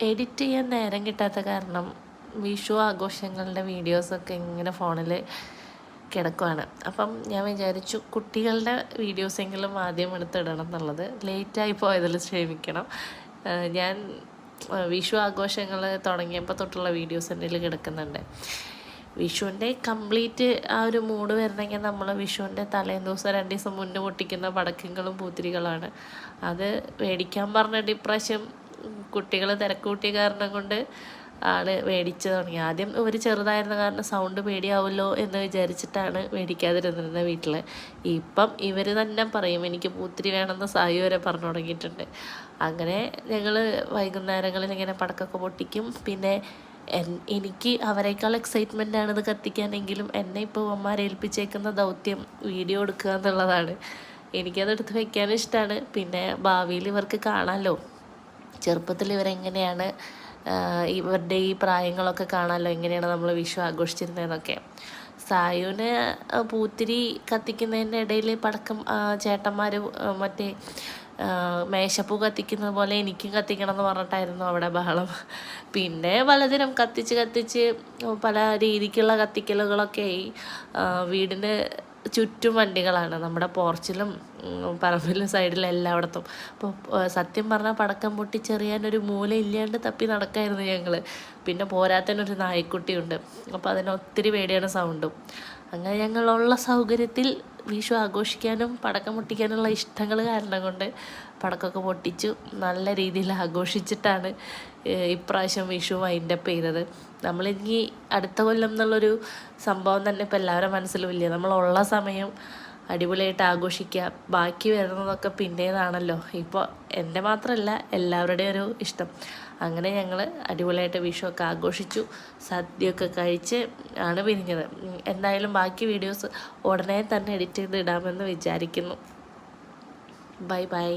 Edit ചെയ്യാൻ നേരം കിട്ടാത്ത കാരണം വിഷു ആഘോഷങ്ങളുടെ വീഡിയോസൊക്കെ ഇങ്ങനെ ഫോണിൽ കിടക്കുവാണ്. അപ്പം ഞാൻ വിചാരിച്ചു കുട്ടികളുടെ വീഡിയോസെങ്കിലും ആദ്യം എടുത്തിടണം എന്നുള്ളത്. ലേറ്റായി പോയതിൽ ക്ഷമിക്കണം. ഞാൻ വിഷു ആഘോഷങ്ങൾ തുടങ്ങിയപ്പോൾ തൊട്ടുള്ള വീഡിയോസ് എൻ്റെ കിടക്കുന്നുണ്ട്. വിഷുവിൻ്റെ കംപ്ലീറ്റ് ആ ഒരു മൂഡ് വരണമെങ്കിൽ നമ്മൾ വിഷുവിൻ്റെ തലേന്ന് ദിവസം 2 ദിവസം മുന്നേ പൊട്ടിക്കുന്ന പടക്കങ്ങളും പൂത്തിരികളാണ്. അത് മേടിക്കാൻ പറഞ്ഞിട്ട് ഇപ്രാവശ്യം കുട്ടികൾ തിരക്കൂട്ടിയ കാരണം കൊണ്ട് ആൾ മേടിച്ച് തുടങ്ങി. ആദ്യം ഇവർ ചെറുതായിരുന്ന കാരണം സൗണ്ട് പേടിയാവുമല്ലോ എന്ന് വിചാരിച്ചിട്ടാണ് മേടിക്കാതിരുന്നിരുന്നത് വീട്ടിൽ. ഇപ്പം ഇവർ തന്നെ പറയും എനിക്ക് പൂത്തിരി വേണമെന്ന് സായി വരെ പറഞ്ഞു തുടങ്ങിയിട്ടുണ്ട്. അങ്ങനെ ഞങ്ങൾ വൈകുന്നേരങ്ങളിൽ ഇങ്ങനെ പടക്കമൊക്കെ പൊട്ടിക്കും. പിന്നെ എനിക്ക് അവരെക്കാൾ എക്സൈറ്റ്മെൻ്റ് ആണിത് കത്തിക്കാനെങ്കിലും എന്നെ ഇപ്പോൾ അമ്മമാരെ ഏൽപ്പിച്ചേക്കുന്ന ദൗത്യം വീഡിയോ എടുക്കുക എന്നുള്ളതാണ്. എനിക്കതെടുത്ത് വയ്ക്കാൻ ഇഷ്ടമാണ്. പിന്നെ ഭാവിയിൽ ഇവർക്ക് കാണാമല്ലോ, ചെറുപ്പത്തിൽ ഇവരെങ്ങനെയാണ് ഇവരുടെ ഈ പ്രായങ്ങളൊക്കെ കാണാമല്ലോ, എങ്ങനെയാണ് നമ്മൾ വിഷു ആഘോഷിച്ചിരുന്നതെന്നൊക്കെ. സായുവിന് പൂത്തിരി കത്തിക്കുന്നതിൻ്റെ ഇടയിൽ പടക്കം ചേട്ടന്മാർ മറ്റേ മേശപ്പൂ കത്തിക്കുന്നത് പോലെ എനിക്കും കത്തിക്കണം എന്ന് പറഞ്ഞിട്ടായിരുന്നു അവിടെ ബഹളം. പിന്നെ പലതിനും കത്തിച്ച് പല രീതിക്കുള്ള കത്തിക്കലുകളൊക്കെ ആയി. വീടിന് ചുറ്റും വണ്ടികളാണ്, നമ്മുടെ പോർച്ചിലും പറമ്പിലും സൈഡിലും എല്ലായിടത്തും. അപ്പോൾ സത്യം പറഞ്ഞാൽ പടക്കം പൊട്ടിച്ചെറിയാനൊരു മൂല ഇല്ലാണ്ട് തപ്പി നടക്കായിരുന്നു ഞങ്ങൾ. പിന്നെ പോരാത്തതിനൊരു നായ്ക്കുട്ടിയുണ്ട്, അപ്പോൾ അതിന് ഒത്തിരി പേടിയാണ് സൗണ്ടും. അങ്ങനെ ഞങ്ങളുള്ള സൗകര്യത്തിൽ വിഷു ആഘോഷിക്കാനും പടക്കം പൊട്ടിക്കാനുള്ള ഇഷ്ടങ്ങൾ കാരണം കൊണ്ട് പടക്കമൊക്കെ പൊട്ടിച്ചു നല്ല രീതിയിൽ ആഘോഷിച്ചിട്ടാണ് ഇപ്രാവശ്യം വിഷു വൈൻഡപ്പ് ചെയ്തത്. നമ്മളിനി അടുത്ത കൊല്ലം എന്നുള്ളൊരു സംഭവം തന്നെ ഇപ്പോൾ എല്ലാവരുടെ മനസ്സിലും ഇല്ല. നമ്മളുള്ള സമയം അടിപൊളിയായിട്ട് ആഘോഷിക്കുക, ബാക്കി വരുന്നതൊക്കെ പിന്നേതാണല്ലോ. ഇപ്പോൾ എൻ്റെ മാത്രമല്ല എല്ലാവരുടെയും ഒരു ഇഷ്ടം. അങ്ങനെ ഞങ്ങൾ അടിപൊളിയായിട്ട് വിഷുവൊക്കെ ആഘോഷിച്ചു, സദ്യയൊക്കെ കഴിച്ച് ആണ് പിരിഞ്ഞത്. എന്തായാലും ബാക്കി വീഡിയോസ് ഉടനെ തന്നെ എഡിറ്റ് ചെയ്ത് ഇടാമെന്ന് വിചാരിക്കുന്നു. Bye bye.